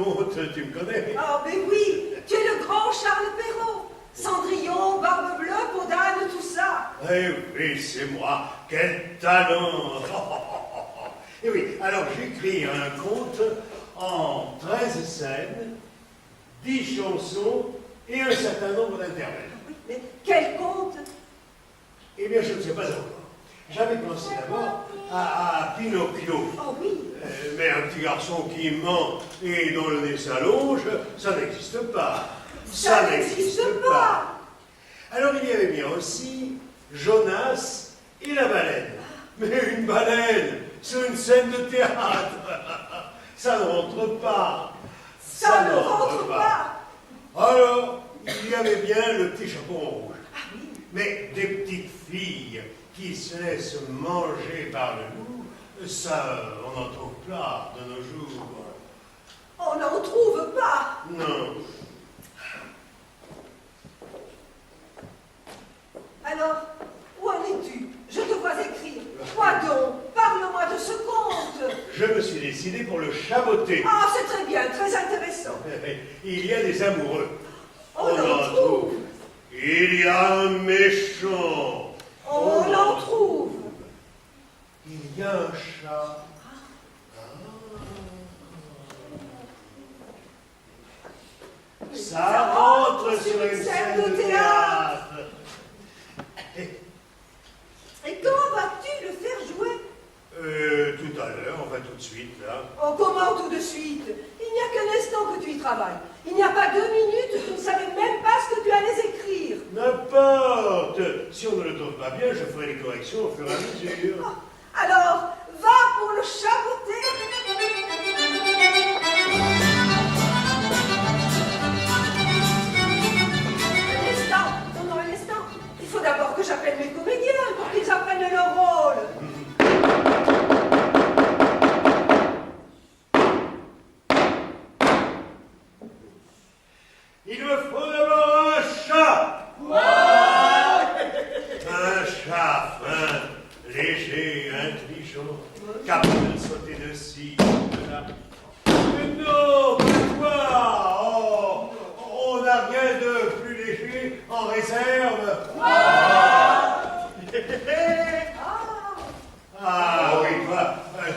contes, tu me connais. Ah, mais oui, tu es le grand Charles Perrault. Cendrillon, Barbe Bleue, Peau d'âne, tout ça. Eh oui, c'est moi. Quel talent. Et oui, alors j'écris un conte en 13 scènes, 10 chansons et un certain nombre d'intermèdes. Oui, mais quel conte? Eh bien, je ne sais pas encore. J'avais pensé d'abord à Pinocchio. Oh oui. Mais un petit garçon qui ment et dont le nez s'allonge, ça n'existe pas. Ça n'existe pas. Alors il y avait bien aussi Jonas et la baleine. Mais une baleine sur une scène de théâtre, ça ne rentre pas. Ça ne rentre pas. Alors, il y avait bien le petit chaperon rouge. Ah oui. Mais des petites filles qui se laissent manger par le loup, ça, on n'en trouve pas de nos jours. On n'en trouve pas. Non. Alors, où en es-tu? Je te vois écrire. Quoi donc? Parle-moi de ce conte. Je me suis décidé pour le chaboter. Ah, c'est très bien, très intéressant. Il y a des amoureux. On en trouve. Il y a un méchant. On en trouve. Il y a un chat. Ça rentre sur une scène de théâtre. Et quand vas-tu le faire jouer? Tout à l'heure, enfin tout de suite, là. Oh, comment tout de suite? Il n'y a qu'un instant que tu y travailles. Il n'y a pas 2 minutes, tu ne savais même pas ce que tu allais écrire. N'importe. Si on ne le trouve pas bien, je ferai les corrections au fur et à mesure. Oh, alors, va pour le chaboter. Un instant. Il faut d'abord que j'appelle mes comédiens pour qu'ils apprennent leur rôle. Il me faut d'abord un chat. Un chat fin, léger, intelligent, capable de sauter de ci, de là. Mais non, toi, oh, on n'a rien de plus léger en réserve. Ah oui, toi,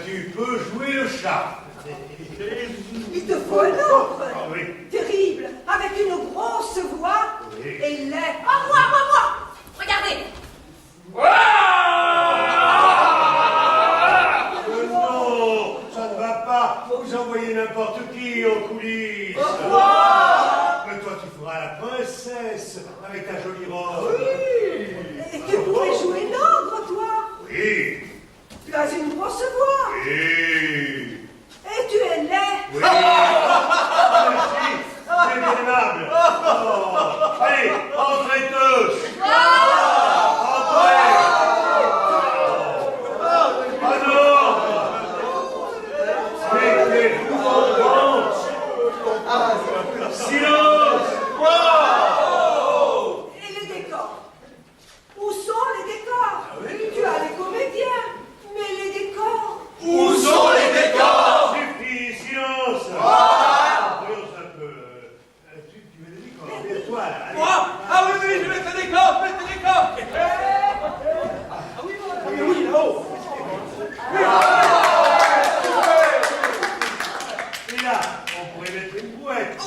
tu peux jouer le chat. Il te faut un autre. Ah oui. Terrible, avec une grosse voix Oui. et laid. Oh, moi. Regardez. Non, ça ne va pas. Vous envoyez n'importe qui aux coulisses. Mais toi, tu feras la princesse avec ta jolie robe. Et tu pourrais jouer l'ogre, toi. Oui. Tu as une grosse voix. Oui. Et tu es laid. Oui. Merci. C'est bien aimable. Oh. Allez, entrez tous. Entrez. Ah non. Mettez-vous en rang. Silence. Et les décors? Où sont les décors? Tu as les comédiens, mais les décors? Où sont les décors? Suffit, silence. Voyons un peu. Tu veux des décors? Viens-toi là. Allez. Moi? Ah oui, je vais faire des corps, des décors. Oui, là-haut. Et là, on pourrait mettre une bouette.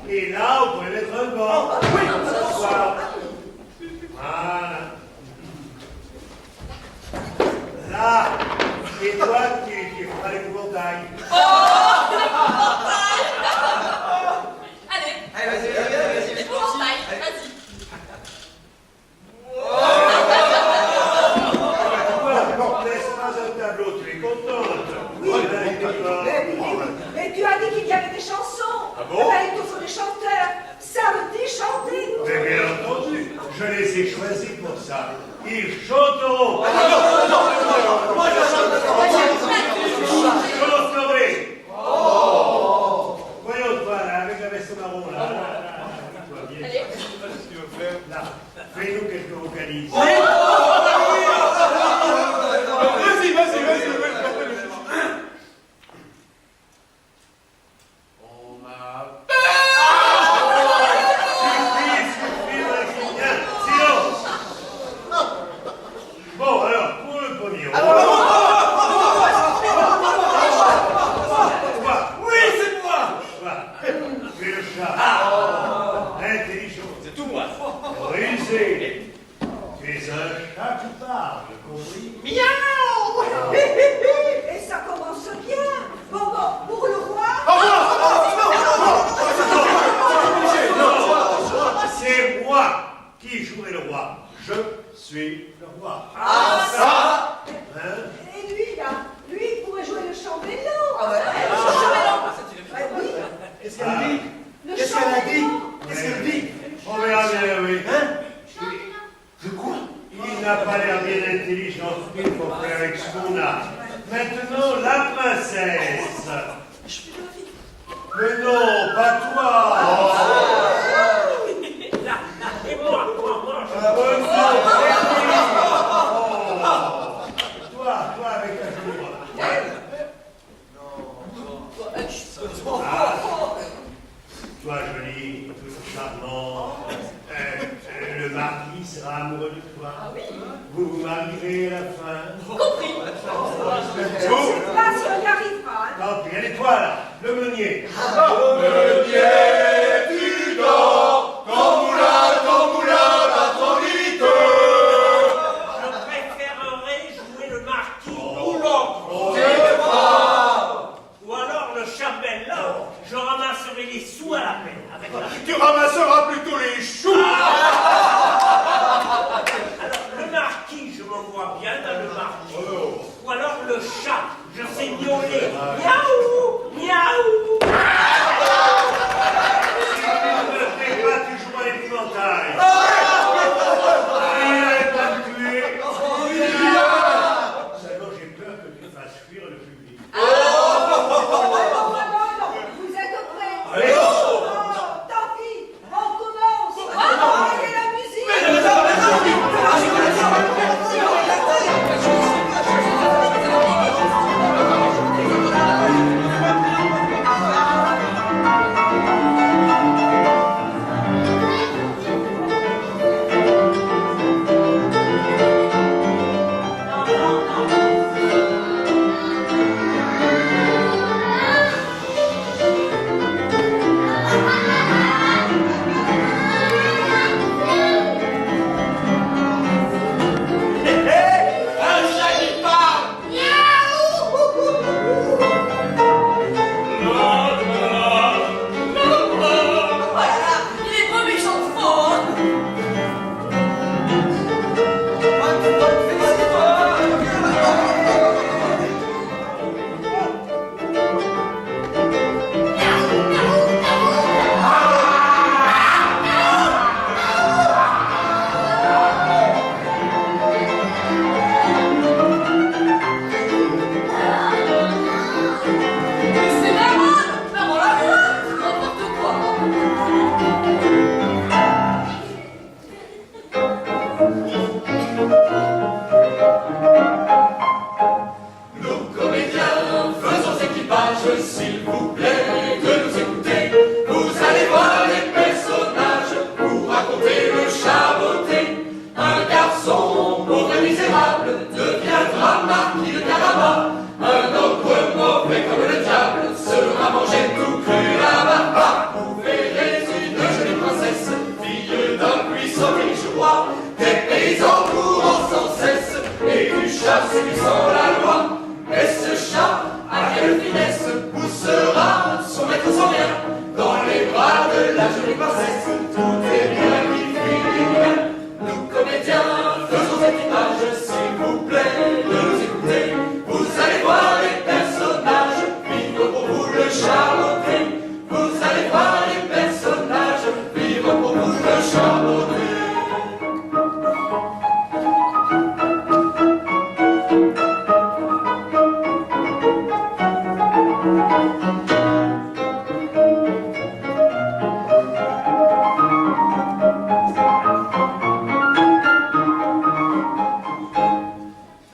Et là, on pourrait mettre un banc. Voilà. Voilà. Là. Et toi, tu feras l'épouvantail. Allez. Vas-y. Épouvantail, vas-y. Laisse pas un tableau, tu es contente. Oui. Voilà les décors. Mais tu as dit qu'il y avait des chansons. Ah bon? Eh ben, il te faut des chanteurs. Ça veut dire chanter. Mais bien entendu, je les ai choisis pour ça. Ils chanteront. Moi, je chante. Chanterez. Voyons toi là, avec la veste marron là. Toi, viens. Allez. Là, fais-nous quelques vocalises. Vas-y. disais, tu es un chat qui parle, compris? Miaou! Et ça commence bien. Bon, pour le roi. C'est moi qui jouerai le roi. Je suis le roi. Ah, ça! Hein? Et lui, là, lui, il pourrait jouer le chambellan. Ah ouais. Oui, Qu'est-ce qu'elle dit? le Qu'est-ce qu'elle a dit? chambellan. Qu'est-ce qu'elle dit? On verra bien, oui. Hein? De quoi? Il n'a pas l'air bien intelligent, il faut faire avec ce qu'on a. Maintenant, la princesse. Mais non, pas toi. Et moi, Oh, non, c'est lui. Toi, avec ta jolie robe. Toi, jolie, toute charmante. Le marquis sera amoureux de toi. Vous vous marierez à la fin. Compris. Je ne sais pas si on y arrivera. Hein. Tant pis, allez, toi là, le meunier. Tu dors, tamboula, dans ton lit. je préférerais jouer le marquis ou l'autre. Ou alors le chambellan, je ramasserai les sous à la peine. Avec la... Tu ramasseras plutôt les choux. Alors, le marquis, je me vois bien dans le marquis. Ou alors le chat, je sais miauler. Miaou, miaou. Si tu ne le fais pas, tu joues à l'épouvantail. Il n'allait pas me tuer. Seulement, j'ai peur que tu fasses fuir le public. Non, vous êtes prêts. Allez. Oh, tant pis, on commence. Envoyez la musique. Un chat qui parle. Oh là là, il est pas méchant de fort. C'est marrant la voix, n'importe quoi. Nous comédiens, faisons équipage, s'il vous plaît, de nous écouter. Vous allez voir les personnages, vous raconter le chaboté. Un garçon pauvre et misérable deviendra marquis de Carabas. Un ogre mauvais comme le diable sera mangé tout cru là-bas. Ah, vous verrez une jolie princesse, fille d'un puissant riche roi. Des paysans courant sans cesse, et du chat séduisant la loi. Et ce chat, à quelle finesse, poussera son maître sans rien dans les bras de la jolie princesse. Tout est bien qui finit bien. Nous comédiens, faisons équipage, s'il vous plaît, de nous écouter. Vous allez voir les personnages, vivre pour vous le charloté. Vous allez voir les personnages, vivre pour vous le charloté.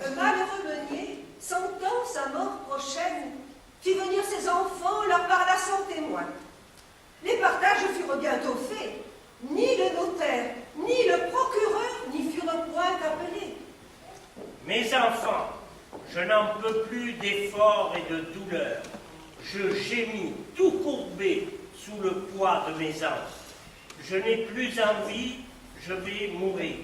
Un malheureux meunier, sentant sa mort prochaine, fit venir ses enfants, leur parla sans témoin. Les partages furent bientôt faits. Ni le notaire, ni le procureur n'y furent point appelés. Mes enfants, je n'en peux plus d'efforts et de douleurs. Je gémis tout courbé sous le poids de mes anges. Je n'ai plus envie, je vais mourir.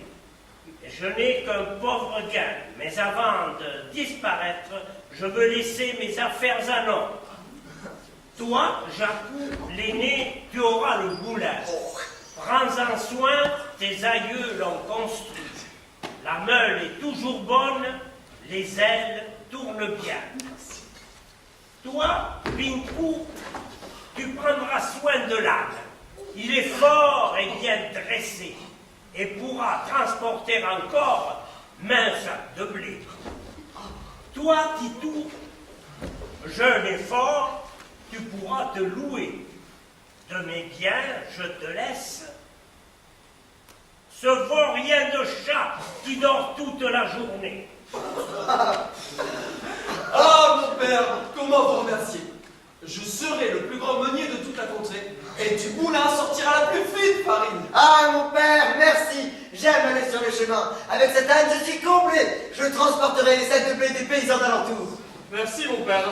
Je n'ai qu'un pauvre gain, mais avant de disparaître, je veux laisser mes affaires à l'ordre. Toi, Jacou, l'aîné, tu auras le boulard. Prends-en soin, tes aïeux l'ont construit. La meule est toujours bonne, les ailes tournent bien. Toi, Pinkou, tu prendras soin de l'âne. Il est fort et bien dressé, et pourra transporter encore main sac de blé. Toi, Titou, jeune et fort, tu pourras te louer. De mes biens, je te laisse ce vaurien de chat qui dort toute la journée. Ah, mon père, comment vous remercier? Je serai le plus grand meunier de toute la contrée, et du moulin sortira la plus fine farine. Ah, mon père, merci. J'aime aller sur le chemin. Avec cette âne, je suis comblé. Je transporterai les sacs de blé des paysans d'alentour. Merci, mon père.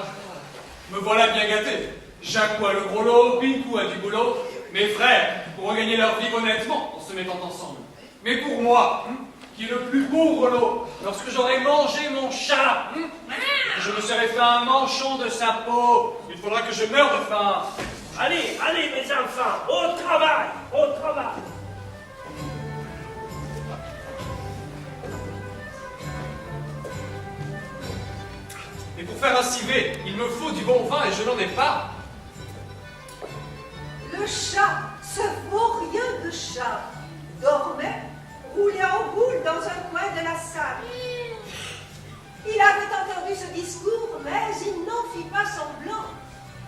Me voilà bien gâté. Jacou a le gros lot, Pinkou a du boulot. Mes frères pourront gagner leur vie honnêtement en se mettant ensemble. Mais pour moi, qui est le plus pauvre lot, lorsque j'aurai mangé mon chat, je me serai fait un manchon de sa peau. Il faudra que je meure de faim. Allez, allez, mes enfants, au travail, au travail. Et pour faire un civet, il me faut du bon vin et je n'en ai pas. Le chat, ce vaurien de chat, dormait, roulé en boule dans un coin de la salle. Il avait entendu ce discours, mais il n'en fit pas semblant.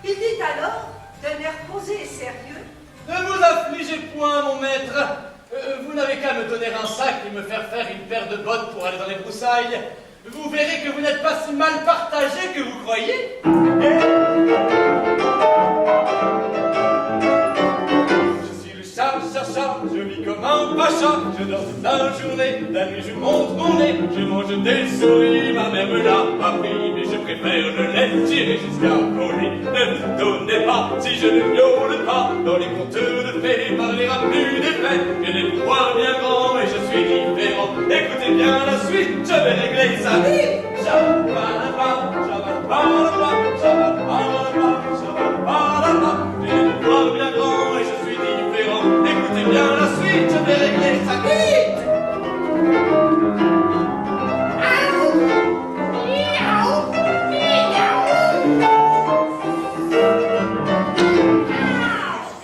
Il dit alors, d'un air posé et sérieux, « Ne vous affligez point, mon maître. Vous n'avez qu'à me donner un sac et me faire faire une paire de bottes pour aller dans les broussailles. Vous verrez que vous n'êtes pas si mal partagé que vous croyez. » Je vis comme un pacha, je dors toute la journée, la nuit je monte mon nez, je mange des souris, ma mère me l'a appris, mais je préfère le lait tirer jusqu'à voler. Ne vous donnez pas, si je ne miaule pas, dans les contes de fées, parlera plus des faits, j'ai des pouvoirs bien grands et je suis différent. Écoutez bien la suite, je vais régler ça. J'ai des pouvoirs bien grands et je suis différent. Écoutez bien la suite, je vais régler ça vite.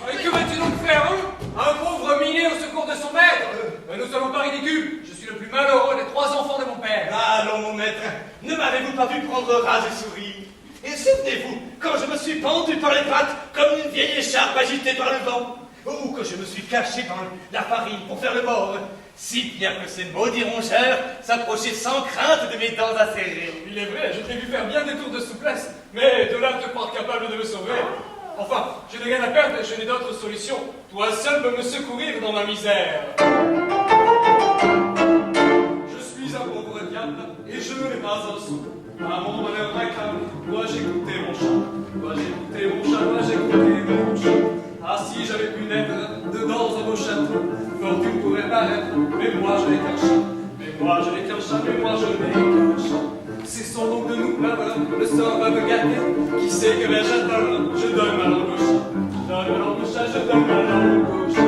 Et que vas-tu donc faire, hein? Un pauvre miné au secours de son maître? Nous sommes pas ridicules. Je suis le plus malheureux des 3 enfants de mon père. Allons, mon maître, ne m'avez-vous pas vu prendre rage et sourire? Et souvenez-vous, quand je me suis pendu par les pattes, comme une vieille écharpe agitée par le vent, ou que je me suis caché dans la farine pour faire le mort, si bien que ces maudits rongeurs s'approchaient sans crainte de mes dents acérées. Il est vrai, je t'ai vu faire bien des tours de souplesse, mais de là te croire capable de me sauver. Enfin, je n'ai rien à perdre et je n'ai d'autre solution. Toi seul peux me secourir dans ma misère. Je suis un pauvre diable et je n'ai pas un sou. À mon malheur réclame, dois-je écouter mon chant? Dois-je écouter mon chat? Dois-je écouter mon chat? Ah, si j'avais pu naître dedans un beau château, fortune pourrait paraître, mais moi je n'ai qu'un chat. Mais moi je n'ai qu'un chat, mais moi je n'ai qu'un chat. Cessons donc de nous plaindre, le sort va me gâter. Qui sait que vais-je attendre? Je donne ma langue au chat. Je donne ma langue au chat, je donne ma langue au chat.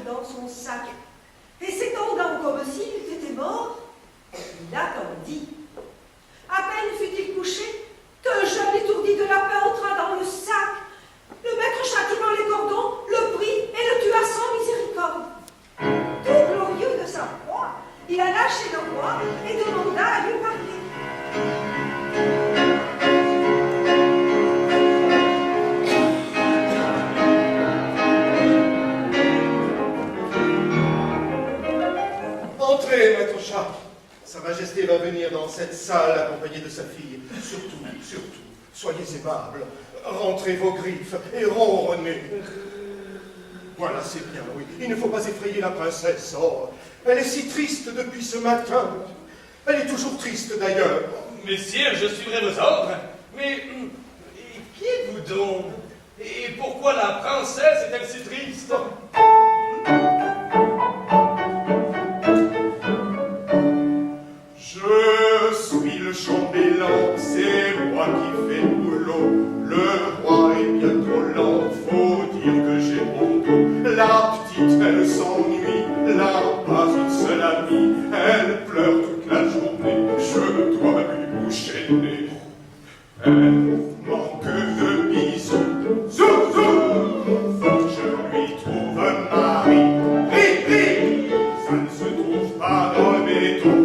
dans son sac, et s'étendant comme s'il eût été mort, il attendit. À peine fut-il couché, qu'un jeune étourdi de lapin entra dans le sac. Le maître châtirant les cordons, le prit et le tua sans miséricorde. Tout glorieux de sa proie, il alla chez le roi et demanda à lui parler. Entrez, maître chat. Sa Majesté va venir dans cette salle accompagnée de sa fille. Surtout, soyez aimable. Rentrez vos griffes et ronronnez. Voilà, c'est bien, oui. Il ne faut pas effrayer la princesse. Oh, elle est si triste depuis ce matin. Elle est toujours triste, d'ailleurs. Messire, je suivrai vos ordres. Mais qui êtes-vous donc? Et pourquoi la princesse est-elle si triste? Je suis le chambellan, c'est moi qui fais le boulot. Le roi est bien trop lent, faut dire que j'ai bon dos. La petite, elle s'ennuie, là, pas une seule amie. Elle pleure toute la journée, je dois lui boucher le nez. Elle manque de bisous, zouzou. Faut que je lui trouve un mari. Ri, ça ne se trouve pas dans le béton.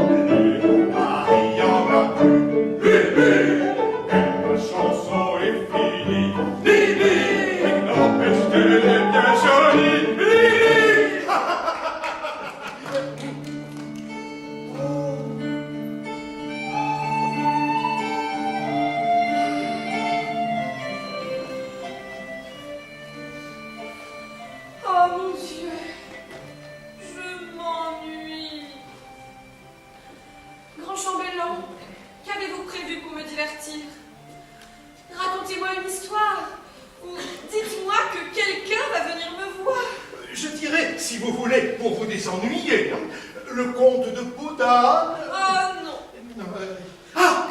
Les bons maris, y'en a plus. Ma chanson est finie. Lili, n'empêche qu'elle est bien jolie. Lili. Oh mon Dieu, je m'ennuie. Grand chambellan, qu'avez-vous prévu pour me divertir? Racontez-moi une histoire, ou dites-moi que quelqu'un va venir me voir. Je dirais, si vous voulez, pour vous désennuyer, le conte de Bouddha. Oh non. Ah,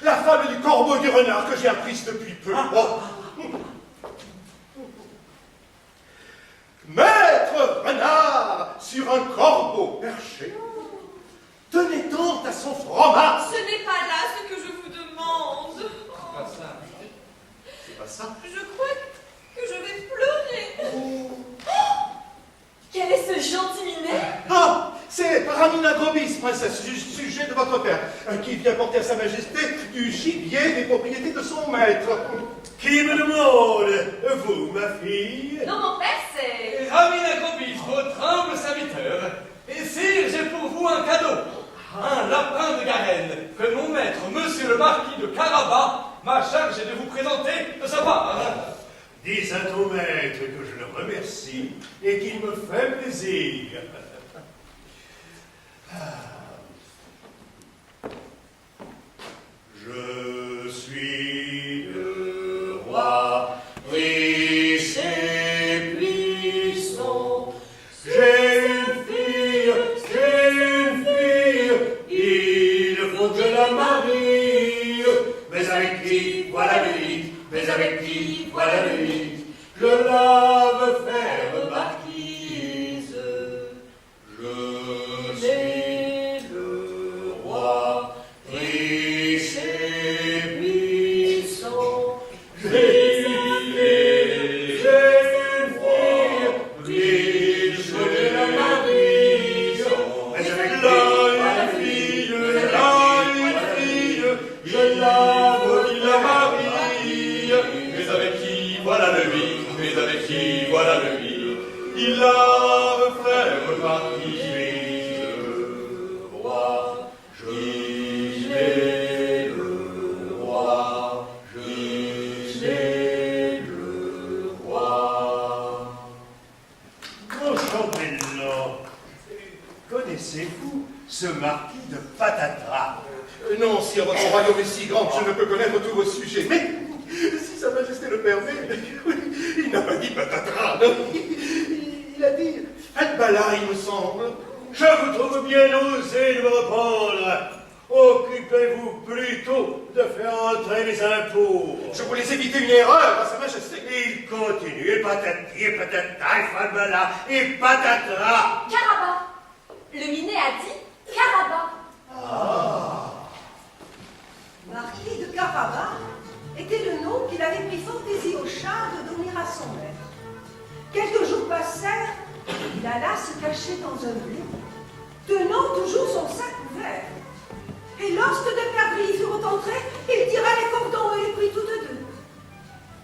la fable du corbeau et du renard que j'ai apprise depuis peu. Oh. Maître renard sur un corbeau perché tenait tant à son fromage. Ce n'est pas là ce que je vous demande. C'est pas ça. Je crois que je vais pleurer. Oh. Quel est ce gentil minet? Ah, c'est Ramina Grobis, princesse, sujet de votre père, qui vient porter à sa majesté du gibier des propriétés de son maître. Qui me demande? Vous, ma fille? Non, mon père, c'est... Ramina Grobis, votre humble serviteur. Et sire, j'ai pour vous un cadeau. Un lapin de Garenne que mon maître, monsieur le marquis de Carabas, m'a chargé de vous présenter de sa part. Dis à ton maître que je le remercie et qu'il me fait plaisir. Je suis le roi, riche et puissant. J'ai une fille, il faut que je la marie. Mais avec qui, voilà le lit, mais avec qui, voilà le lit. Je la veux faire marquise. Je suis le roi, riche et puissant. J'ai une fille, riche et la marie. Mais avec la fille, je la veux la marie. Mais avec qui, voilà le lit. Mais avec qui, voilà le lit. Il la veut faire marquise. Roi, je suis le roi, je suis le roi. Grand chambellan, connaissez-vous ce marquis de Patatras? Non, si votre royaume est si grand que je ne peux connaître tous vos sujets, mais si sa majesté le permet, il n'a pas dit patatras, non. Il a dit Falbala, il me semble. Je vous trouve bien osé de me répondre. Occupez-vous plutôt de faire entrer les impôts. Je voulais éviter une erreur à sa majesté. Il continue, et patati, et patata, et falbala, et patatras. Caraba. Le minet a dit Caraba. Marquis de Caraba était le nom qu'il avait pris fantaisie au chat de donner à son maître. Quelques jours passèrent, il alla se cacher dans un blé, tenant toujours son sac ouvert. Et lorsque de perdrix furent entrés, il tira les cordons et les prit toutes deux.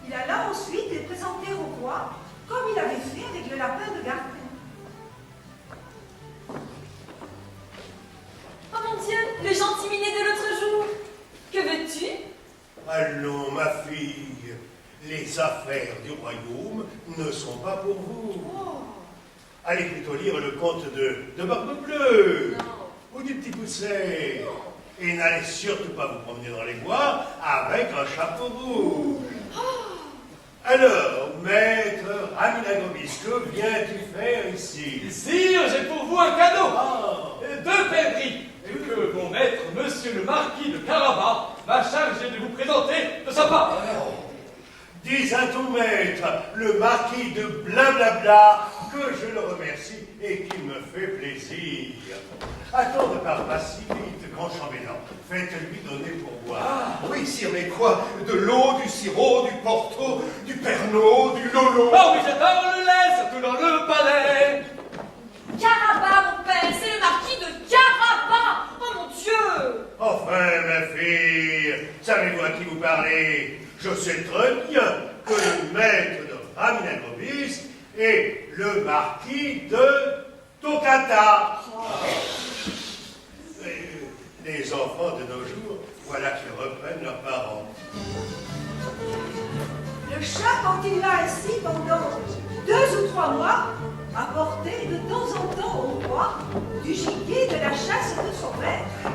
Il alla ensuite les présenter au roi, comme il avait fait avec le lapin de Gardin. Oh mon Dieu, le gentil minet de l'autre jour. Que veux-tu? Allons, ma fille, les affaires du royaume ne sont pas pour vous. Allez plutôt lire le conte de Barbe Bleue, ou du Petit Pousset. Et n'allez surtout pas vous promener dans les bois avec un chapeau rouge. Alors, maître Raminagobis, que viens-tu faire ici? Sire, j'ai pour vous un cadeau. 2 pèlerins. Et que mon maître, monsieur le marquis de Caraba, m'a chargé de vous présenter de sa part. Dis à ton maître, le marquis de Blablabla, que je le remercie et qu'il me fait plaisir. Attends, ne pars pas si vite, grand chambellan. Faites-lui donner pour boire. Oui, sire, mais quoi? De l'eau, du sirop, du porto, du pernod, du lolo. Oh oui, j'adore le lait, surtout dans le palais. Caraba, mon père, c'est le marquis de Caraba. Oh mon Dieu. Enfin, ma fille, savez-vous à qui vous parlez? Je sais très bien que le maître de Raminagobis est le marquis de Tocata. Les enfants de nos jours, voilà qu'ils reprennent leurs parents. Le chat continua ainsi pendant 2 ou 3 mois, à porter de temps en temps au roi du gibier de la chasse de son maître.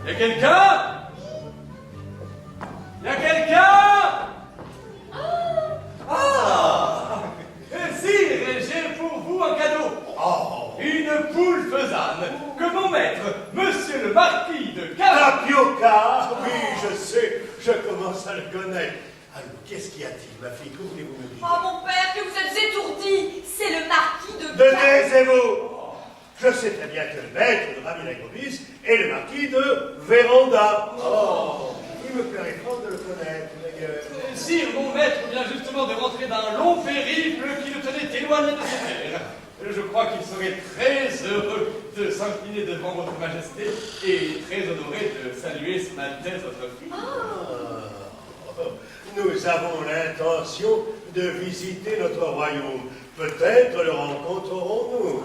Y'a quelqu'un? Y'a quelqu'un? Sire, j'ai pour vous un cadeau. Une poule faisane que mon maître, monsieur le marquis de Caraba. Tapioca. Oui, je sais, je commence à le connaître. Alors, qu'est-ce qu'y a-t-il, ma fille? Que voulez-vous me dire? Oh mon père, que vous êtes étourdi. C'est le marquis de Taisez-vous. Je sais très bien que le maître de Raminagobis est le marquis de Véranda. Il me plairait fort de le connaître, d'ailleurs. Sire, mon maître vient justement de rentrer d'un long périple qui le tenait éloigné de ses terres. Je crois qu'il serait très heureux de s'incliner devant votre majesté et très honoré de saluer son Altesse votre fille. Nous avons l'intention de visiter notre royaume. Peut-être le rencontrerons-nous.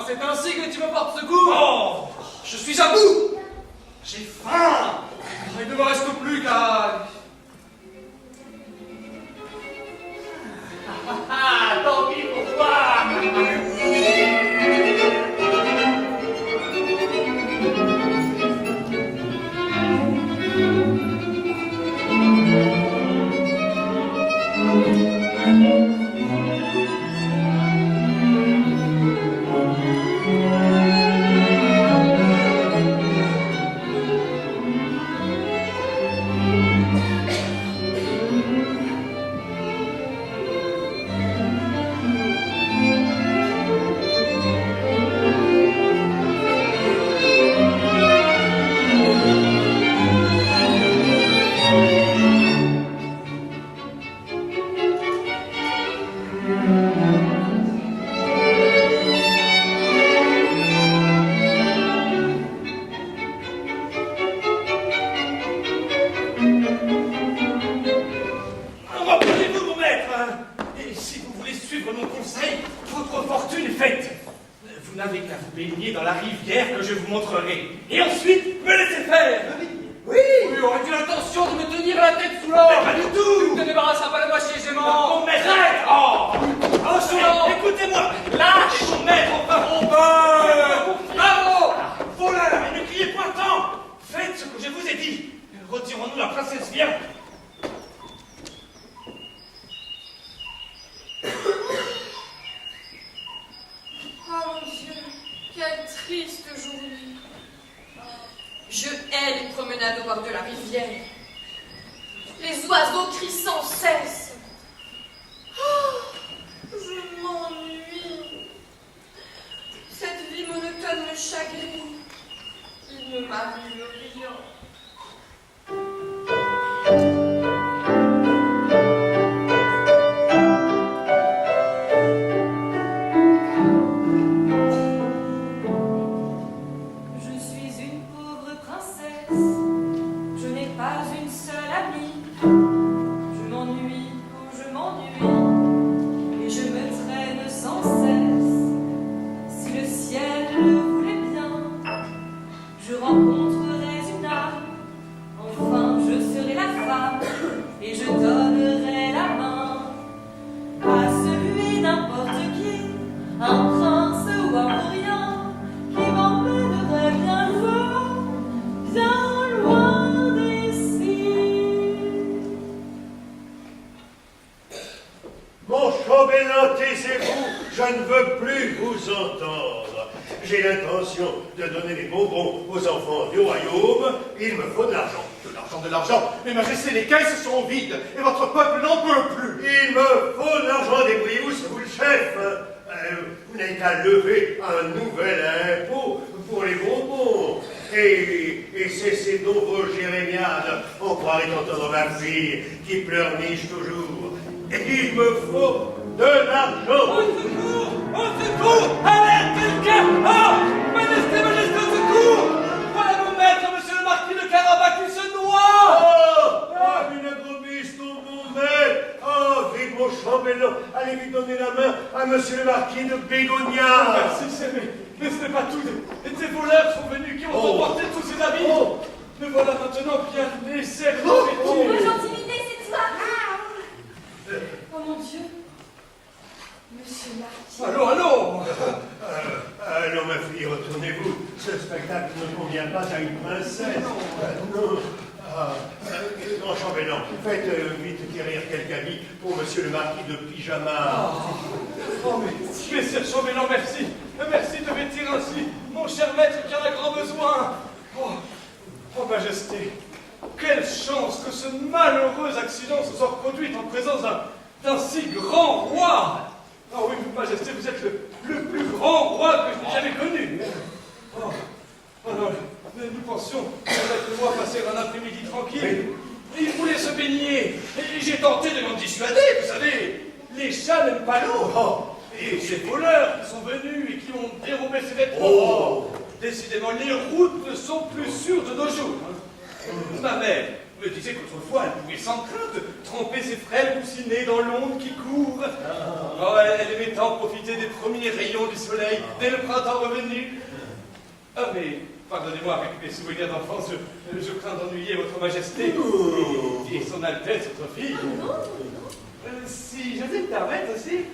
c'est ainsi que tu me portes secours. Oh, je suis à bout. J'ai faim. Il ne me reste plus qu'à... n'avez qu'à vous baigner dans la rivière que je vous montrerai. Et ensuite, me laisser faire. Oui. Oui, aurais-tu l'intention de me tenir la tête sous l'eau? Mais pas du tout. Tu ne te débarrasseras pas de moi si aisément. Mon maître, oh, sous l'eau. Écoutez-moi, lâche mon maître, enfin, Bravo. voleur, et ne criez point tant. Faites ce que je vous ai dit. Retirons-nous, la princesse vient. Oh mon Dieu, quelle triste journée. Je hais les promenades au bord de la rivière. Les oiseaux crient sans cesse. Oh, je m'ennuie. Cette vie monotone me chagrine. Il ne m'arrive rien. Je suis une pauvre princesse, je n'ai pas une seule amie. Je m'ennuie, oh je m'ennuie, et je me traîne sans cesse. Si le ciel le voulait bien, je rencontrerais une âme. Enfin, je serai la femme, et je donnerai la main à celui n'importe qui, un prince ou un vaurien, qui m'emmènerait bien loin d'ici. Mon chambellan, taisez-vous, je ne veux plus vous entendre. J'ai l'intention de donner des bonbons aux enfants du royaume. Il me faut de l'argent. De l'argent. Mais majesté, les caisses sont vides et votre peuple n'en peut plus. Il me faut de l'argent, débrouillez-vous, c'est vous le chef. Vous n'avez qu'à lever un nouvel impôt pour les bonbons. Et cessez donc vos jérémiades. On croirait entendre ma fille qui pleurniche toujours. Et il me faut de l'argent. Au secours! Au secours! Alerte quelqu'un! Oh! Majesté, majesté, au secours! Voilà mon maître, monsieur le marquis de Carabas qui se noie! Oh, une agrobiste, mon maître. Oh, vite mon chambellan, allez lui donner la main à monsieur le marquis de Bégonia. Merci, mais ce n'est pas tout. Des voleurs sont venus qui ont emporté tous ces habits. Me voilà maintenant bien laissé. Ma gentilité, c'est toi. Oh mon Dieu. Monsieur Marquis. Allons. Allons, ma fille, retournez-vous. Ce spectacle ne convient pas à une princesse. Non. Grand chambellan, faites vite quérir quelques habits pour monsieur le marquis de Pyjama. Oh, mais messire chambellan, merci. Merci de vêtir ainsi mon cher maître qui en a grand besoin. Oh, majesté, quelle chance que ce malheureux accident se soit produit en présence d'un si grand roi. Ah oui, majesté, vous êtes le plus grand roi que je n'ai jamais connu. Oh non, nous pensions, avec moi, passer un après-midi tranquille. Il voulait se baigner. Et j'ai tenté de l'en dissuader, vous savez. Les chats n'aiment pas l'eau. Et ces voleurs qui sont venus et qui ont dérobé ses vêtements. Décidément, les routes ne sont plus sûres de nos jours. Ma mère me disait qu'autrefois, elle pouvait sans crainte tremper ses frêles coussinets dans l'onde qui court. Oh, elle aimait tant profiter des premiers rayons du soleil dès le printemps revenu. Ah, mais pardonnez-moi, avec mes souvenirs d'enfance, je crains d'ennuyer votre majesté et son altesse, votre fille. Si je vais me permettre aussi,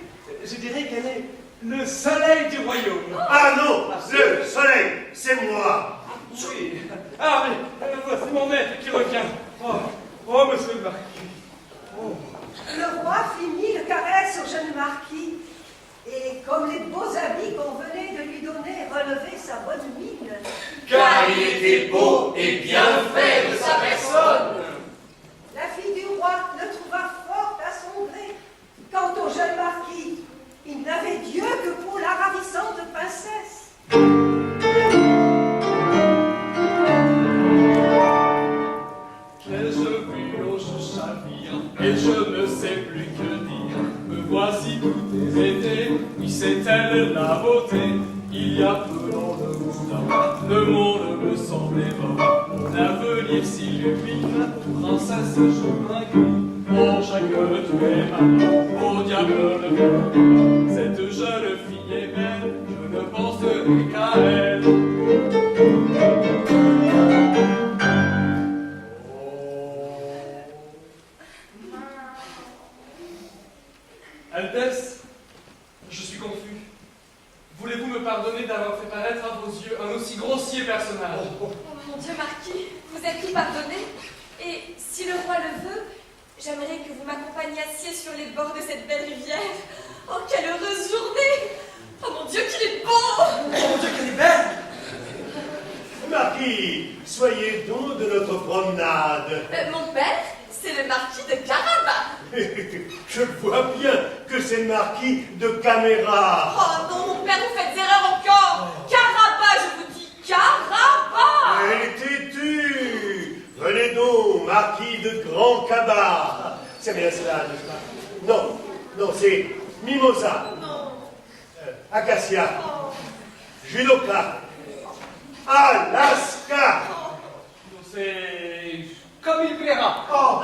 je dirais qu'elle est le soleil du royaume. Ah non, le soleil, c'est moi. Oui. Ah, mais voici mon maître qui revient. Oh, monsieur le marquis. Le roi fit mille caresses au jeune marquis, et comme les beaux habits qu'on venait de lui donner relevaient sa bonne mine. Car il était beau et bien fait de sa personne. La fille du roi le trouva fort à son gré. Quant au jeune marquis, il n'avait Dieu que pour la ravissante princesse. Qu'ai-je vu, oh, je chavire, et je ne sais plus que dire. Me voici tout été, oui, c'est elle la beauté. Il y a peu dans le monde me semblait mort. Mon avenir s'illumine, princesse, je m'incline. Oh, chacun tu es ma mort, oh diable le cœur. Cette jeune fille est belle, je ne penserai qu'à elle. Altesse, je suis confus. Voulez-vous me pardonner d'avoir fait paraître à vos yeux un aussi grossier personnage? Oh mon Dieu, Marquis, vous êtes tout pardonné. Et si le roi le veut, j'aimerais que vous m'accompagnassiez sur les bords de cette belle rivière. Oh, quelle heureuse journée! Oh mon Dieu, qu'il est beau! Oh mon Dieu, qu'elle est belle! Marquis, soyez donc de notre promenade. Mon père, c'est le marquis de Carabas. Je vois bien que c'est le marquis de Caméra. Oh non, mon père, vous faites erreur encore. Carabas, je vous dis Carabas. Et têtu! Venez donc, marquis de Grand Cabas. C'est bien cela, n'est-ce pas? Non, non, c'est Mimosa. Non. Acacia. Judoka. Alaska. C'est comme il plaira. Oh,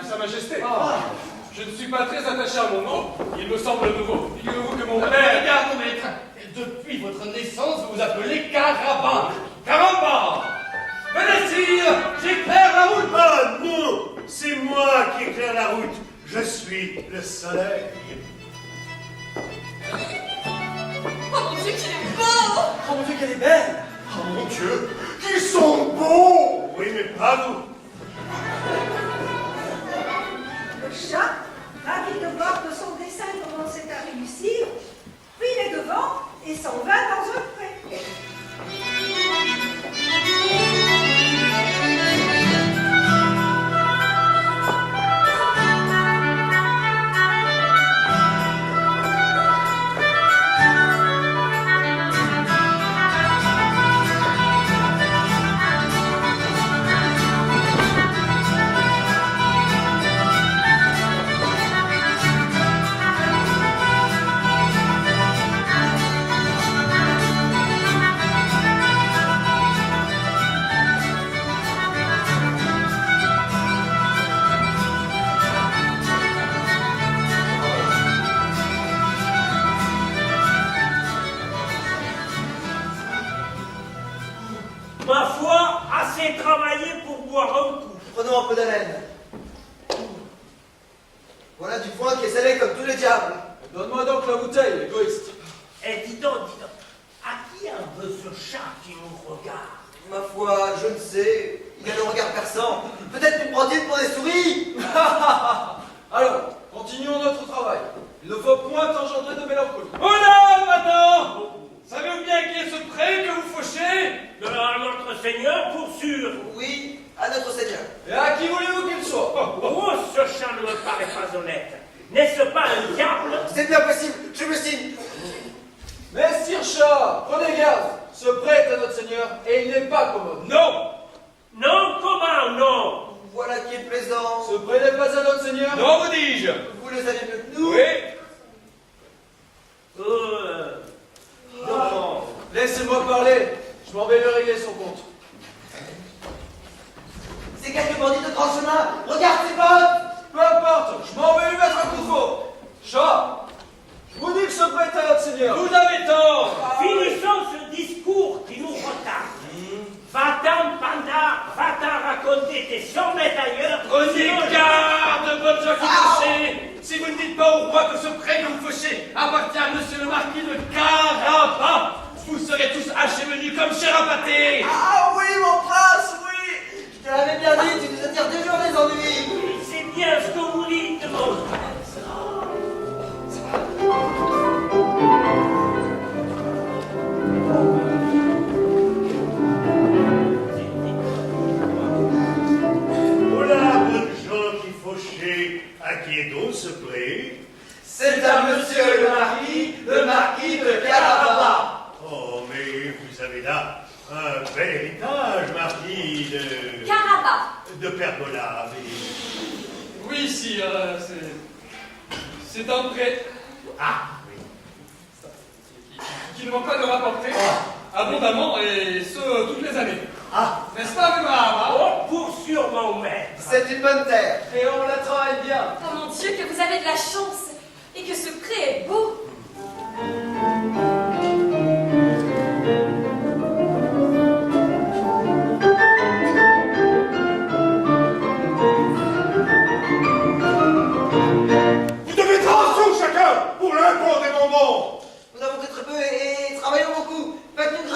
Sa Majesté. Je ne suis pas très attaché à mon nom. Il me semble nouveau. Figurez-vous que mon père... Regarde, mon maître, depuis votre naissance, vous vous appelez Carabas. Caramba! Venez, sire, j'éclaire la route. oh non, c'est moi qui éclaire la route. Je suis le soleil. Oh mon Dieu, qu'il est beau. Oh mon Dieu, qu'elle est belle! Oh mon Dieu, qu'ils sont beaux! Oui, mais pas vous. Le chat, ravi de voir que son dessein commençait à réussir, prit les devants et s'en vint dans un pré. Ma foi, assez travaillé pour boire un coup. Prenons un peu d'haleine. Voilà du foin qui est salé comme tous les diables. Donne-moi donc la bouteille, égoïste. Eh, dis donc, à qui un peu ce chat qui nous regarde? Ma foi, je ne sais. Il a le regard perçant. Peut-être nous prend-il pour des souris. Alors, continuons notre travail. Il ne faut point engendrer de mélancolie. Oh là, maintenant! Savez-vous bien qui est ce pré que vous fauchez? À notre Seigneur, pour sûr. Oui, à notre Seigneur. Et à qui voulez-vous qu'il soit? Oh, ce chat ne me paraît pas honnête. N'est-ce pas un diable? C'est bien possible, je me signe. Mais sire chat, prenez garde. Ce pré est à notre Seigneur et il n'est pas commode. Non! Non, comment non? Voilà qui est plaisant. Ce pré n'est pas à notre Seigneur? Non, vous dis-je! Vous le savez mieux que nous. Oui! Non. Laissez-moi parler. Je m'en vais lui régler son compte. C'est quelques bandits de grand chemin. Regarde ces bottes. Peu importe, je m'en vais lui mettre un coup de faux. Chat, je vous dis que ce pré est à notre Seigneur. Vous avez tort! Finissons ce discours qui nous retarde. Va-t'en, panda, va-t'en raconter tes sommets ailleurs. Prenez Sinon, garde, bonnes gens qui fauchez! Si vous ne dites pas au roi que ce pré que vous fauchez appartient à monsieur le marquis de Carabas, vous serez tous hachés menus comme chair à pâté! Ah oui, mon prince, oui. Je te l'avais bien dit, tu nous attires toujours des ennuis. C'est bien ce que vous dites, mon frère. Voilà, bonnes gens qui fauchaient. À qui est donc ce pré? C'est à monsieur le marquis de Carabas. Oh, mais vous avez là un bel héritage, marquis de... Carabas. de Pergola. Oui, sire, c'est un pré Ah, oui. qui ne manque pas de rapporter abondamment et ce toutes les années. Ah, N'est-ce pas, Brahma? Oh, pour sûr, mon maître. C'est une bonne terre. Et on la travaille bien. Oh mon Dieu, que vous avez de la chance et que ce pré est beau.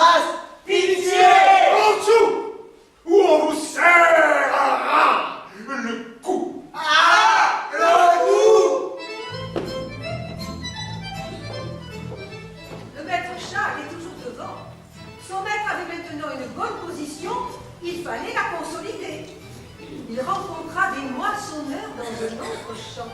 trace. Pitié! En dessous! Ou on vous serrera le cou! Ah, le goût. Le maître Charles est toujours devant. Son maître avait maintenant une bonne position, il fallait la consolider. Il rencontra des moissonneurs dans un autre champ.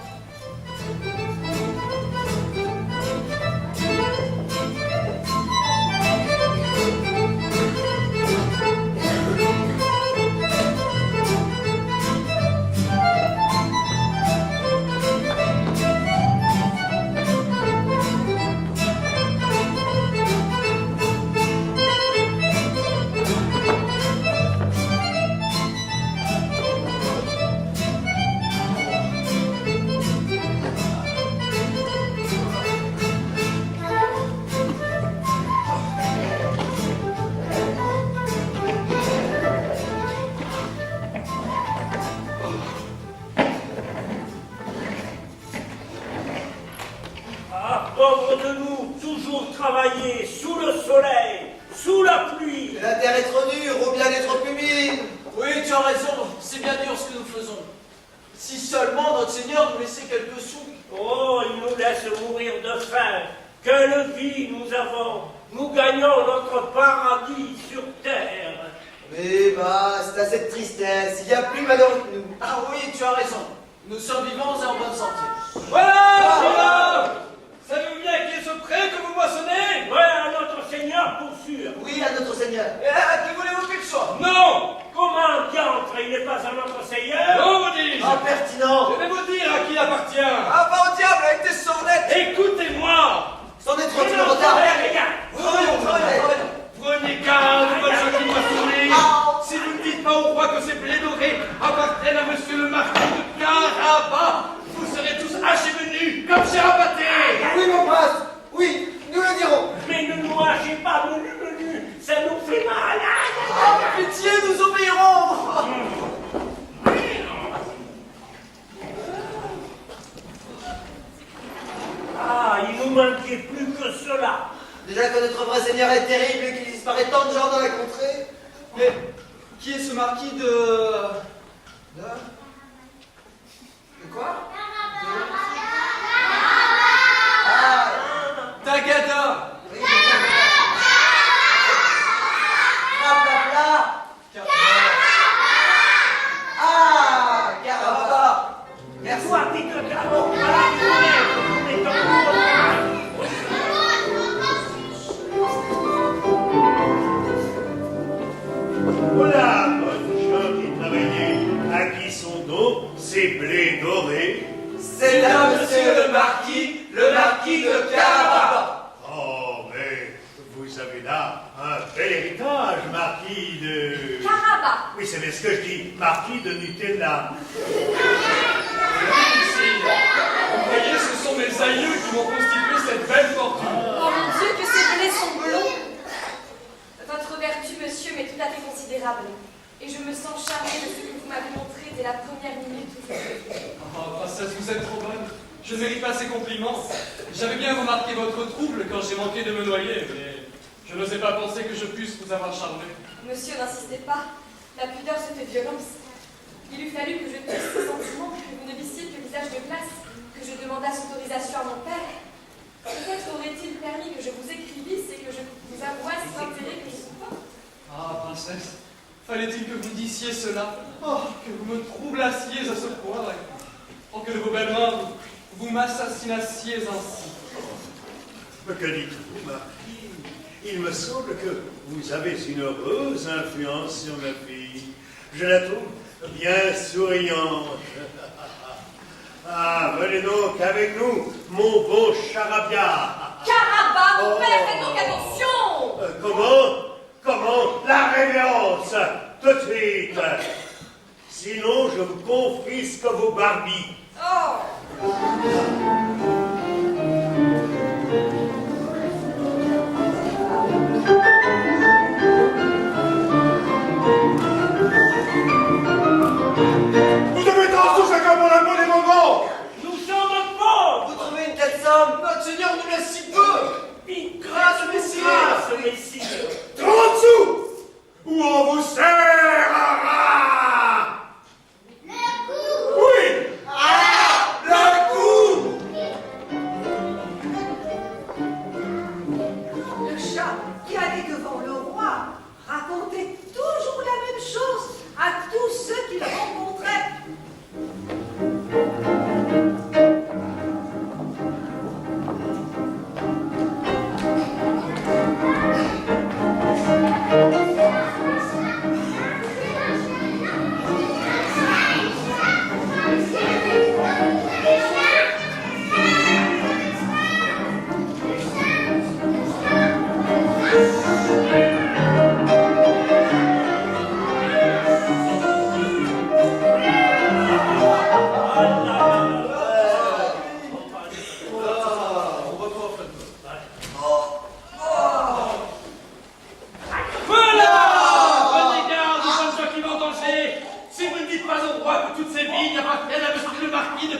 Ah, pauvre de nous, toujours travailler sous le soleil, sous la pluie. La terre est trop dure, ou bien elle est trop humide. Oui, tu as raison, c'est bien dur ce que nous faisons. Si seulement notre Seigneur nous laissait quelques sous. Oh, il nous laisse mourir de faim. Quelle vie nous avons. Nous gagnons notre paradis sur terre. Mais basta cette tristesse, il y a plus malheureux que nous. Ah oui, tu as raison. Nous sommes vivants et en bonne santé. Voilà, voilà. Savez-vous bien qui est ce pré que vous moissonnez? Ouais, à notre Seigneur pour sûr. Oui, à notre Seigneur. Et à qui voulez-vous qu'il soit? Non. Comment diantre, il n'est pas à notre Seigneur? Non, vous dis-je. Impertinent. Je vais vous dire à qui il appartient. Ah, va au diable avec tes sornettes. Écoutez-moi. C'en est trop de retard. Travaillons. Prenez garde, bonne jolie moissonnée. Si vous ne dites pas au roi que ces blés dorés appartiennent à monsieur le marquis de Carabas, vous serez tous hachés venus comme chez Rabaté. Oui, mon prince. Oui, nous le dirons. Mais ne nous hachez pas, menu, ça nous fait mal. Oh, pitié, nous obéirons. Ah, il nous manquait plus que cela. Déjà que notre vrai Seigneur est terrible et qu'il disparaît tant de gens dans la contrée. Mais qui est ce marquis de quoi? Ah, Tagada. oui. Rapapla. Ah, Carabas. Merci. Toi, t'es de d'abord à la journée, et ton voilà, bonne gens qui travaillaient. À qui sont donc ces blés dorés? C'est à monsieur le marquis de Carabas. Oh, mais vous avez là un bel héritage, marquis de... Carabas. Oui, c'est bien ce que je dis, marquis de Nutella. Vous voyez, ce sont mes aïeux qui m'ont constitué cette belle fortune. Oh mon Dieu, que ces blés sont blonds. Votre vertu, monsieur, m'est tout à fait considérable. Et je me sens charmée de ce que vous m'avez montré dès la première minute où je vous ai vu. Oh, princesse, vous êtes trop bonne. Je ne mérite pas ces compliments. J'avais bien remarqué votre trouble quand j'ai manqué de me noyer, mais je n'osais pas penser que je puisse vous avoir charmé. Monsieur, n'insistez pas. La pudeur se fait violence. Il eût fallu que je touche ces sentiments, que vous ne vissiez que visage de glace, que je demandasse autorisation à mon père. Peut-être aurait-il permis que je vous écrivisse et que je vous avouasse l'intérêt que je supporte. Ah, princesse, fallait-il que vous disiez cela? Oh, que vous me troublassiez à ce point, oh, que de vos belles mains vous m'assassinassiez ainsi. Mais que dites-vous, marquis? Il me semble que vous avez une heureuse influence sur ma fille. Je la trouve bien souriante. Ah, venez donc avec nous, mon beau charabia. Carabas, mon Oh. père, faites donc attention! Comment? La révérence, tout de suite. Sinon, je vous confisque vos barbies. Oh! Vous avez tous chacun pour la bonne et mon grand. Nous sommes pauvres. Vous trouvez une telle somme? Notre Seigneur nous laisse si peu. Puis Grâce, Messire. Grâce, Messire.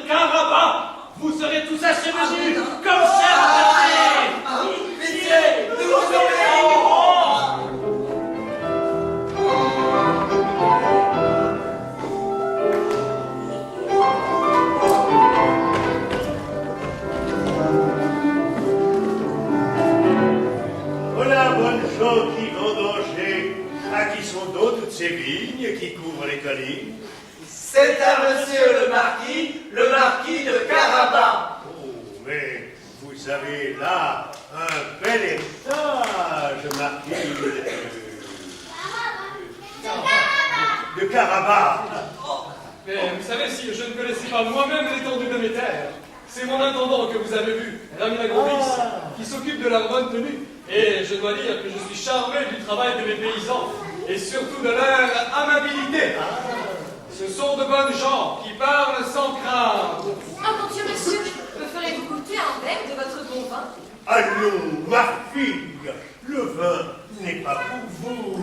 Carabas, vous serez tous achevenus comme cher Rapaté. Pitié, nous vous obéissons. Voilà, bonnes gens qui vendanger, à qui sont donc toutes ces vignes qui couvrent les collines? C'est à monsieur le marquis de Carabas. Oh, mais vous avez là un bel héritage, marquis de Carabas. Mais vous savez, si je ne connaissais pas moi-même l'étendue de mes terres, c'est mon intendant que vous avez vu, Ramina Grobis, qui s'occupe de leur bonne tenue. Et je dois dire que je suis charmé du travail de mes paysans, et surtout de leur amabilité. Ce sont de bonnes gens qui parlent sans craindre. Oh mon Dieu, monsieur, me ferez-vous goûter un verre de votre bon vin? Allons, ma fille, le vin n'est pas pour vous.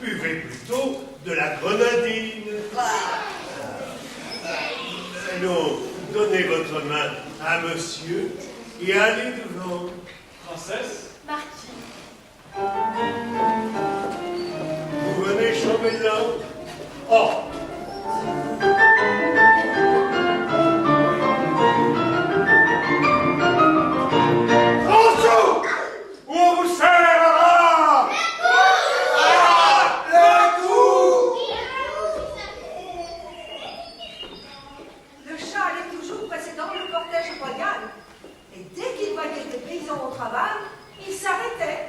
Buvez plutôt de la grenadine. Allons, donnez votre main à monsieur et allez devant. Princesse, Marquis. Vous venez, chambellan? Oh! Bonjour! On vous sert là! Le chat allait toujours précédant le cortège royal. Et dès qu'il voyait des paysans au travail, il s'arrêtait.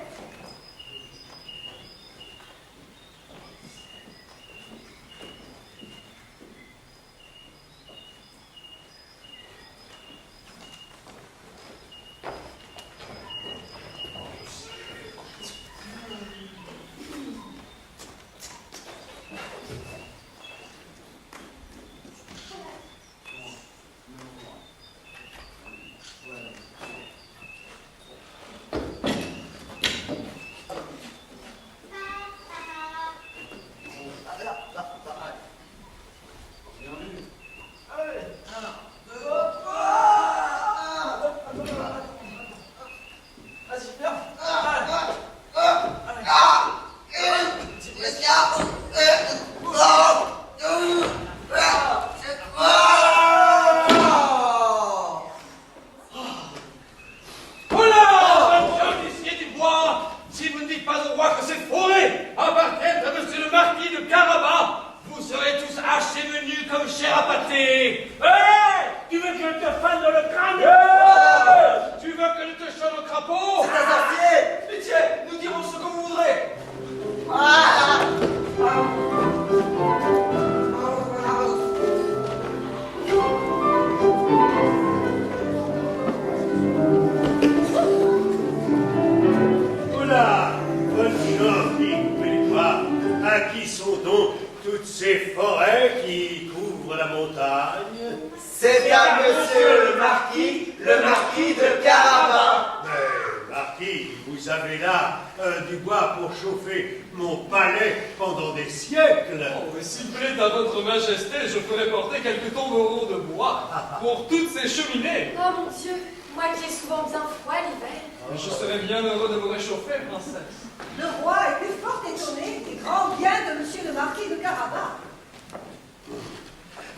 pour toutes ces cheminées. Oh mon Dieu, moi qui ai souvent bien froid l'hiver. Je serais bien heureux de vous réchauffer, princesse. Le roi était fort étonné des grands biens de monsieur le marquis de Carabas.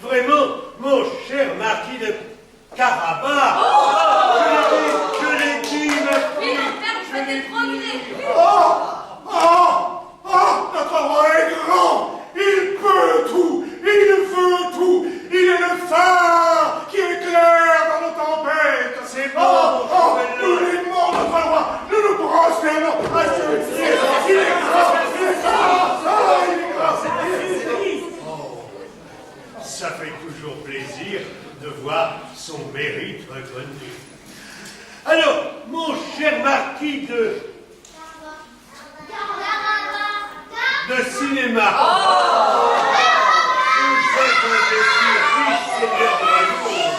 Vraiment, mon cher marquis de Carabas, je l'ai dit, ma fille. Oui, mon père, je vais te promener. Notre roi est grand, il peut tout, il veut tout, il est le phare qui éclaire dans nos tempêtes. C'est bon, nous l'aimons, notre roi, nous nous prosternons à ses pieds. Il est grand, ça fait toujours plaisir de voir son mérite reconnu. Alors, mon cher marquis de cinéma. Vous êtes un des plus riches seigneurs de la monde.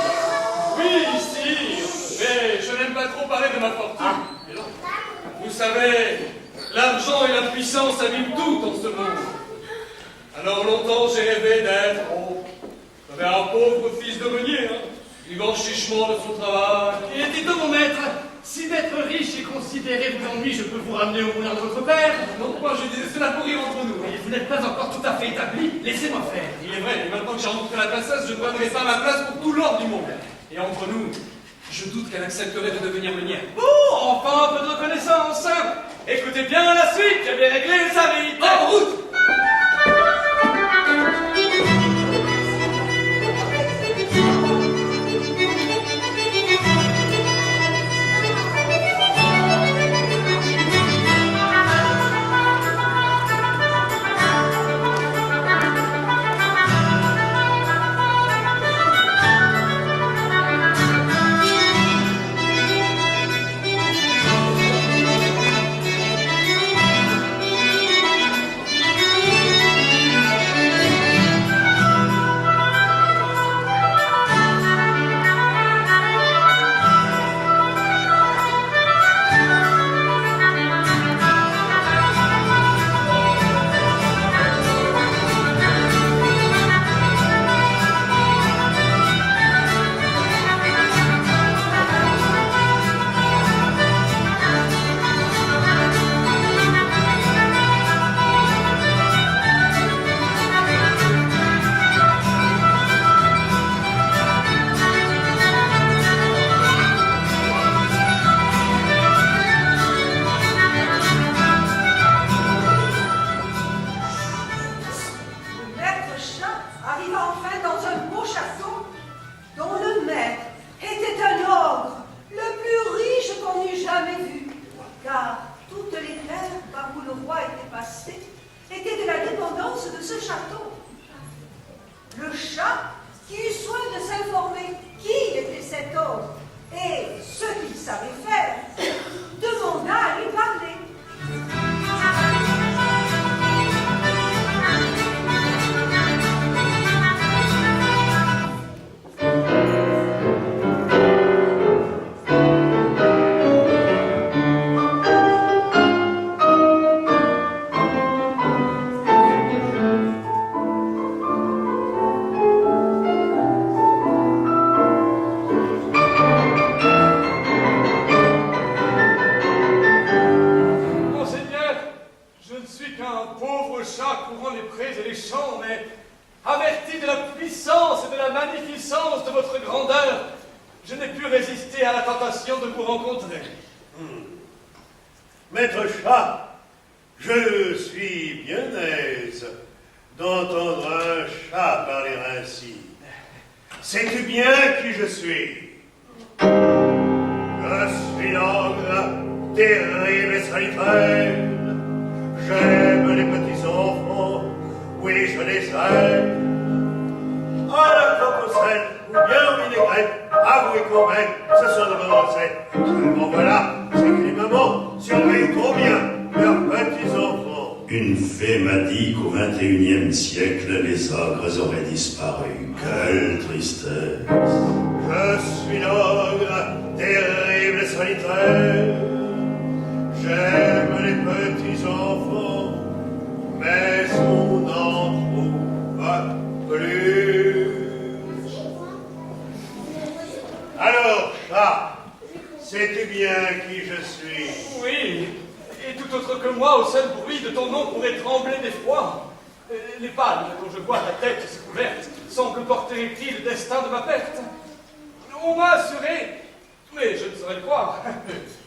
Oui, sire, mais je n'aime pas trop parler de ma fortune. Vous savez, l'argent et la puissance abîment tout en ce monde. Alors longtemps j'ai rêvé d'être Mais un pauvre fils de meunier, hein, vivant chichement de son travail. Et dites-donc, mon maître, si d'être riche et considéré vous ennuie, je peux vous ramener au moulin de votre père. Non, moi je disais cela pour rire entre nous. Et vous n'êtes pas encore tout à fait établi, laissez-moi faire. Il est vrai, et maintenant que j'ai rencontré la princesse, je ne donnerai pas ma place pour tout l'ordre du monde. Et entre nous, je doute qu'elle accepterait de devenir meunière. Oh, enfin un peu de reconnaissance. Écoutez bien la suite, j'avais réglé sa vie. En route! Maître chat, je suis bien aise d'entendre un chat parler ainsi. Sais-tu bien qui je suis? Je suis l'ogre, terrible et solitaire. J'aime les petits enfants, oui, je les aime. À la cocosette, ou bien au vinaigrette, avouez qu'on m'aime, ce sont de bonnes recettes. Seulement voilà, c'est que les mamans surveillent trop bien leurs petits enfants. Une fée m'a dit qu'au XXIe siècle, les ogres auraient disparu. Quelle tristesse! Je suis l'ogre, terrible et solitaire. J'aime les petits enfants, mais on n'en trouve plus. Alors, chat, sais-tu bien qui je suis? Oui, et tout autre que moi, au seul bruit de ton nom pourrait trembler d'effroi. Les palmes dont je vois ta tête se couverte semblent porter-ils le destin de ma perte. On m'a assuré, mais je ne saurais le croire,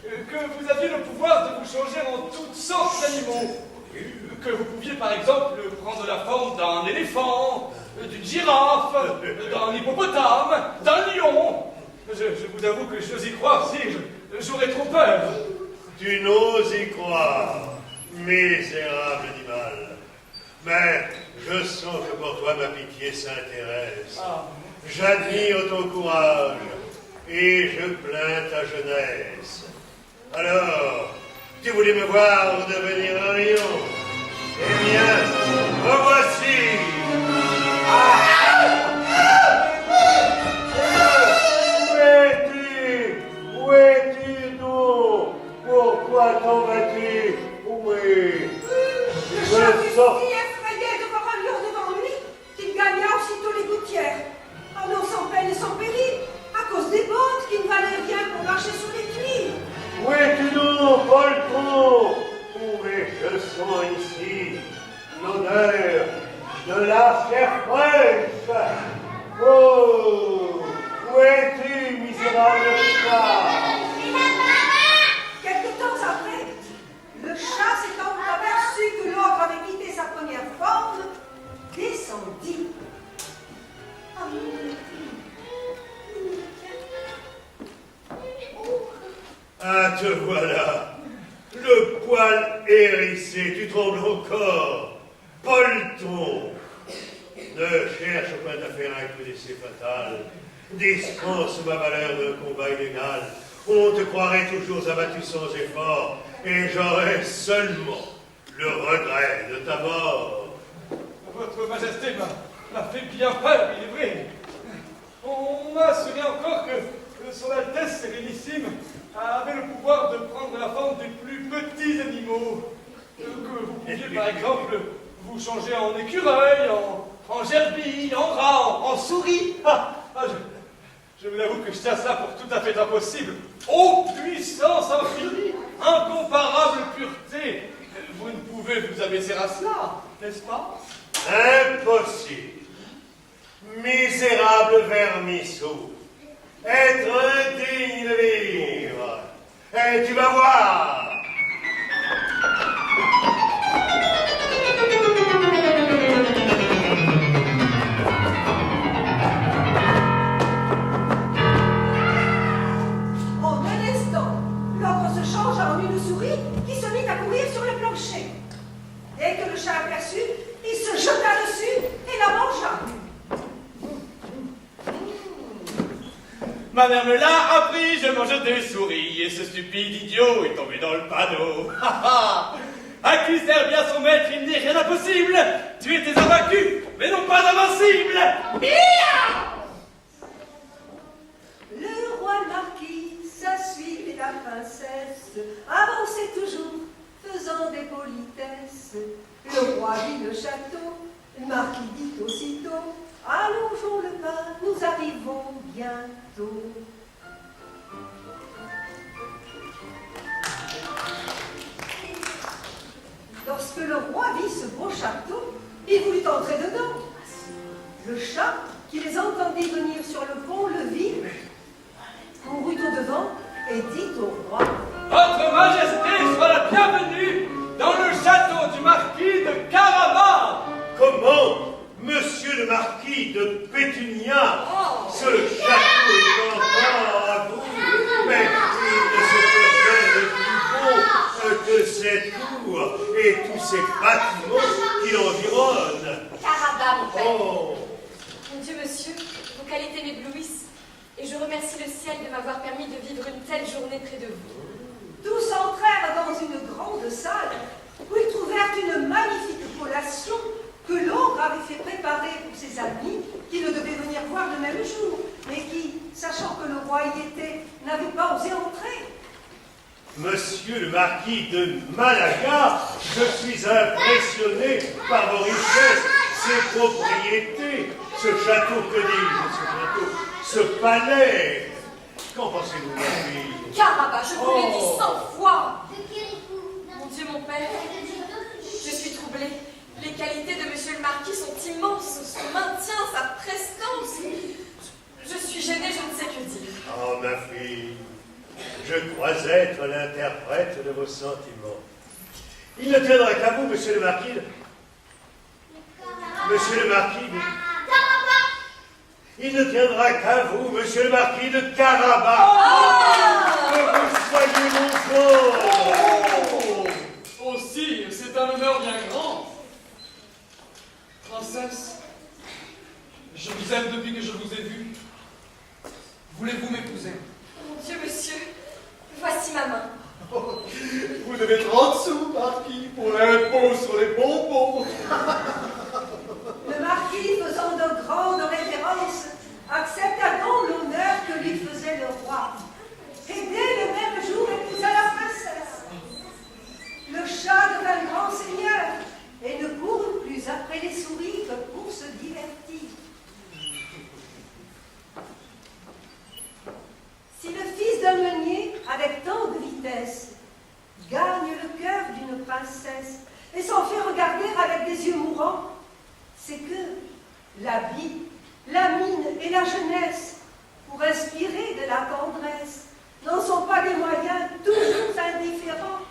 que vous aviez le pouvoir de vous changer en toutes sortes d'animaux. Que vous pouviez par exemple prendre la forme d'un éléphant, d'une girafe, d'un hippopotame, d'un lion. Je vous avoue que j'ose y croire si j'aurais trop peur. Tu n'oses y croire, misérable animal. Mais je sens que pour toi ma pitié s'intéresse. J'admire ton courage et je plains ta jeunesse. Alors, tu voulais me voir devenir un lion? Eh bien, me voici. Où es-tu donc? Pourquoi t'en vas-tu? Oui. Le chat fut si effrayé de voir un lion devant lui qu'il gagna aussitôt les gouttières. Ah, te voilà. Le poil hérissé, tu trembles encore. Polton. Ne cherche pas d'affaire avec le décès fatal. Dispense ma valeur d'un combat illégal. On te croirait toujours abattu sans effort, et j'aurais seulement le regret de ta mort. Votre Majesté m'a fait bien peur, il est vrai. On m'a assuré encore que son Altesse Sérénissime avait le pouvoir de prendre la forme des plus petits animaux. Que vous pouviez, par exemple, vous changer en écureuil, en gerbille, en rat, en souris. Je vous avoue que je tiens ça pour tout à fait impossible. Ô puissance infinie, incomparable pureté, vous ne pouvez vous abaisser à cela, n'est-ce pas? Impossible. Misérable vermisseau. Être indigne de vivre. Et tu vas voir. En un instant, l'ogre se changea en une souris qui se mit à courir sur le plancher. Dès que le chat aperçut, il se jeta dessus et la mangea. Ma mère me l'a appris, je mange des souris, et ce stupide idiot est tombé dans le panneau. À qui sert bien son maître, il n'est rien d'impossible. Tu étais invaincu, mais non pas invincible. Le roi marquis, sa suite et la princesse avançaient toujours, faisant des politesses. Le roi vit le château, le marquis dit aussitôt: allongeons le pas, nous arrivons bientôt. Lorsque le roi vit ce beau château, il voulut entrer dedans. Le chat, qui les entendit venir sur le pont, le vit, courut au-devant et dit au roi: Votre Majesté soit la bienvenue dans le château du marquis de Carabas. Comment, monsieur le marquis de Pétunia, ce château est encore à vous? Merci de ce que de plus beau que cette cour et tous ces bâtiments qui l'environnent. Carabas, mon père. Oh. Mon Dieu, monsieur, vos qualités m'éblouissent, et je remercie le ciel de m'avoir permis de vivre une telle journée près de vous. Tous entrèrent dans une grande salle où ils trouvèrent une magnifique collation que l'ogre avait fait préparer pour ses amis qui ne devaient venir voir le même jour, mais qui, sachant que le roi y était, n'avaient pas osé entrer. Monsieur le marquis de Malaga, je suis impressionné par vos richesses, ses propriétés, ce château, que dis-je, ce château, ce palais. Qu'en pensez-vous, ma fille? Carabas, je vous l'ai dit 100 fois. Mon Dieu, mon père, je suis troublée. Les qualités de monsieur le marquis sont immenses, son maintien, sa prestance. Je suis gênée, je ne sais que dire. Oh, ma fille, je crois être l'interprète de vos sentiments. Il ne tiendra qu'à vous, monsieur le marquis. Monsieur le marquis de... Il ne tiendra qu'à vous, monsieur le marquis de Carabas. Que vous soyez mon frère. Oh, sire, c'est un honneur bien grand. Princesse, je vous aime depuis que je vous ai vue. Voulez-vous m'épouser? Mon Dieu, monsieur, voici ma main. Oh, vous devez 30 sous, marquis, pour l'impôt sur les bonbons. Le marquis, faisant de grandes révérences, accepta donc l'honneur que lui faisait le roi. Et dès le même jour, épousa la princesse. Le chat devint grand seigneur et ne courut plus après les souris que pour se divertir. Si le fils d'un meunier, avec tant de vitesse, gagne le cœur d'une princesse et s'en fait regarder avec des yeux mourants, c'est que la vie, la mine et la jeunesse, pour inspirer de la tendresse, n'en sont pas des moyens toujours indifférents.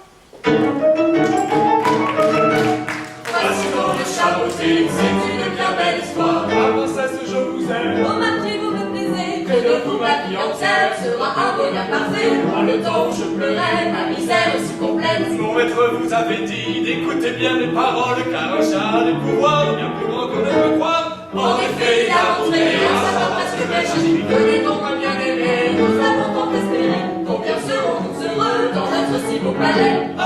Voici dans le chapeauté, c'est une bien belle histoire. Ma princesse, je vous aime. Oh, marquis, vous me plaisez, Que de vous vie entière sera un bonheur parfait. Dans le temps où je pleurais, ma misère si complète. Mon maître vous avait dit d'écouter bien mes paroles, car un chat a des pouvoirs bien plus grands qu'on ne peut croire. En effet, il a montré en sa voix presque bêche. Venez donc, ma bien-aimée, nous avons tant espéré. Combien serons-nous heureux dans notre si beau palais.